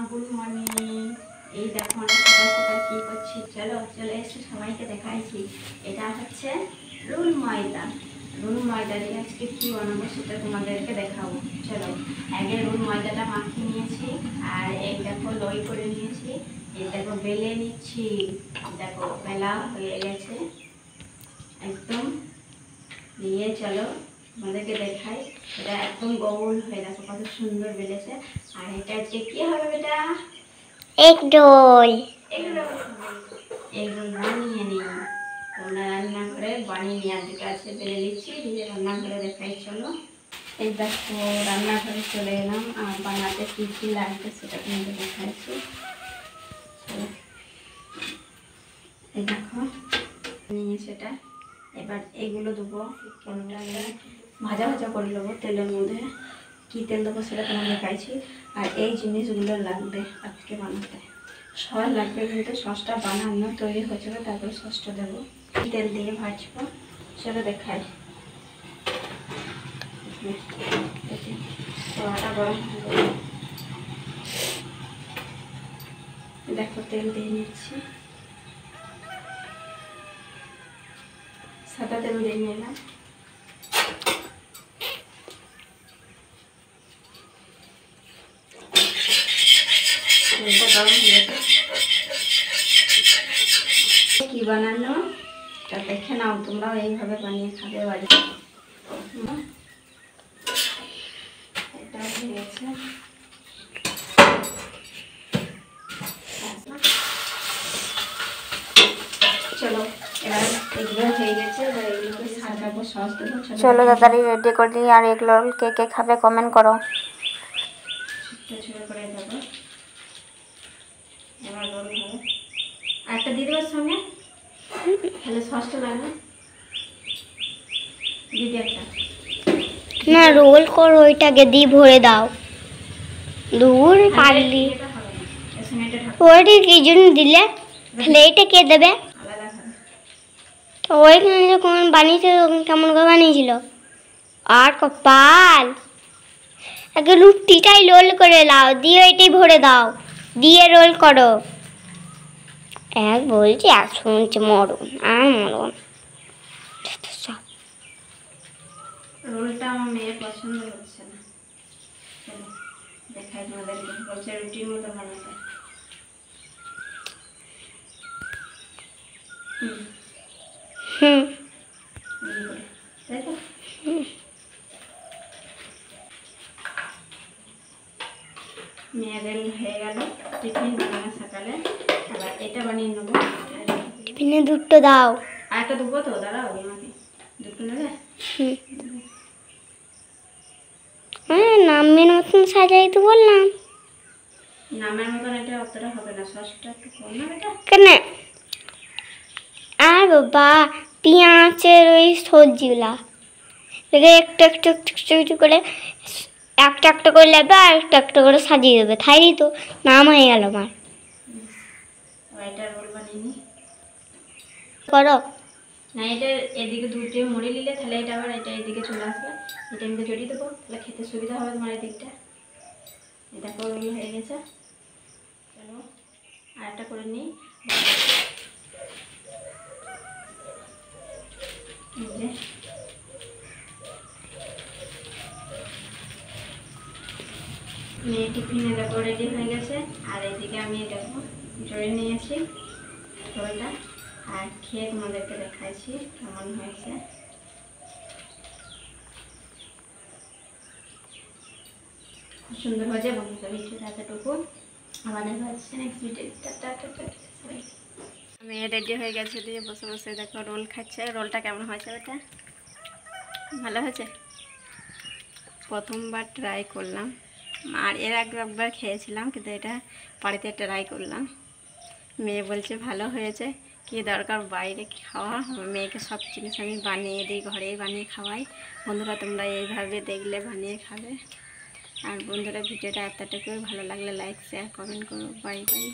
Good morning. এই দেখো আমরা সকাল সকাল কি করছি, চলো চলে এসে সবাইকে দেখাইছি। এটা হচ্ছে রুল ময়দা। রুল ময়দা দিয়ে আজকে কি বানাবো সেটা তোমাদেরকে দেখাবো। চলো, আগে রুল ময়দাটা মাখিয়ে নিয়েছি, আর এই দেখো লই করে নিয়েছি। এই দেখো বেলে নিচ্ছি, দেখো বেলা হয়ে গেছে একদম। নিয়ে চলো আমাদেরকে দেখাই। এটা একদম গোল হয়ে দেখো কত সুন্দর বেলেছে। আর এটা আজকে কি হবে বেটা? Egg roll. এগ রোল বানিয়ে নিই। তোমরা রান্না করে বানিয়ে নিয়ে আজকে আছে বেলে নিচ্ছি, দিয়ে রান্না করে দেখাই। চলো, এই দেখো রান্নাঘরে চলে এলাম, আর বানাতে কী কী লাগবে সেটা তোমাদের দেখাচ্ছি। এই দেখো নিয়ে সেটা এবার এগুলো দেবো, ভাজা ভাজা করে নেবো তেলের মধ্যে। কী তেল দেবো সেটা তোমার দেখাইছি। আর এই জিনিসগুলো লাগবে আজকে বানাতে, সস লাগবে, কিন্তু সসটা বানানো তৈরি হয়ে যাবে তারপরে সসটা দেবো। তেল দিয়ে ভাজবো, সেটা দেখাই। কড়াটা গরম হয়ে যাবে, দেখো তেল দিয়ে নিচ্ছি, সাদা তেল দিয়ে নিলাম। কি বানানো তা দেখে নাও, তোমরাও এইভাবে বানিয়ে খাবে বাড়িতে। এটা হয়ে গেছে, চলো এবার এগুলো হয়ে গেছে, এবার এগুলোকে সাজাবো, সস দেবো। চলো তাড়াতাড়ি রেডি করে দিই। আর এগ রোল কে কে খাবে কমেন্ট করো। ছোট্ট ছোট করে দেবো, এবার রোল হবে। আরেকটা দিয়ে দেবার সঙ্গে তাহলে সসটা লাগবে, দিদি একটা। না, রোল করো, ওইটাকে দিয়ে ভরে দাও। দূর পারলি ওইটা কি জন্য দিলে? তাহলে এইটা কে দেবে? আলাদা খাবে। তো ওইখানে যখন বানিয়েছিল তখন কেমন করে বানিয়েছিল? আর কপাল, আগে রুটিটাই রোল করে দাও, দিয়ে এটাই ভরে দাও, দিয়ে রোল করো। এক বলছি এক শুনছে, মরণ আর মরণ। রোলটা আমার মেয়ের পছন্দ হচ্ছে না, চলো দেখাই তোমাদেরকে। বলছে রুটির মতো বানাতে। হুম, তাই তো। মেয়েদের হয়ে গেল টিফিন বানানো সকালে। আবার এটা বানিয়ে নেবো। টিফিনে দুটো দাও। আর একটা দেবো তো, দাঁড়াও আমাকে দুটো নেবে। হ্যাঁ, নামের মতন সাজাইতে বললাম। নামের মতন এটা অতটা হবে না, সসটা একটু কম না বেটা। কেন? আর বাবা, পেঁয়াজের ওই সবজিগুলা একটু একটু একটু একটু একটু করে একটা একটা করে নেবে, আর একটা একটা করে সাজিয়ে দেবে, তাই তো নাম হয়ে গেল আমার। এটা রোল বানিয়ে নি করো না, এটা এদিকে দুটো মুড়ি নিলে তাহলে এটা আবার এটা এদিকে চলে আসবে। এটা এমনি জড়িয়ে দেবো, তাহলে খেতে সুবিধা হবে তোমার এদিকটা। এটা রোল হয়ে গেছে, চলো আর একটা করে নিই। মেয়ে টিফিনে দেখো রেডি হয়ে গেছে, আর এইদিকে আমি দেখো জড়িয়ে নিয়েছি রোলটা, আর খেয়ে তোমাদেরকে দেখাইছি কেমন হয়েছে। খুব সুন্দর হয়েছে বন্ধুদের, ভিডিওটা এতটুকু। আবার দেখা হচ্ছে নেক্সট ভিডিও। মেয়ে রেডি হয়ে গেছে, দিয়ে বসে বসে দেখো রোল খাচ্ছে। রোলটা কেমন হয়েছে বেটা? ভালো হয়েছে? প্রথমবার ট্রাই করলাম, আর এর আগে একবার খেয়েছিলাম, কিন্তু এটা বাড়িতে ট্রাই করলাম। মেয়ে বলছে ভালো হয়েছে, কী দরকার বাইরে খাওয়া, মেয়েকে সব জিনিস আমি বানিয়ে দিই, ঘরেই বানিয়ে খাওয়াই। বন্ধুরা তোমরা এইভাবে দেখলে বানিয়ে খাবে। আর বন্ধুরা ভিডিওটা এতটুকুই, ভালো লাগলে লাইক শেয়ার কমেন্ট করো। Bye bye.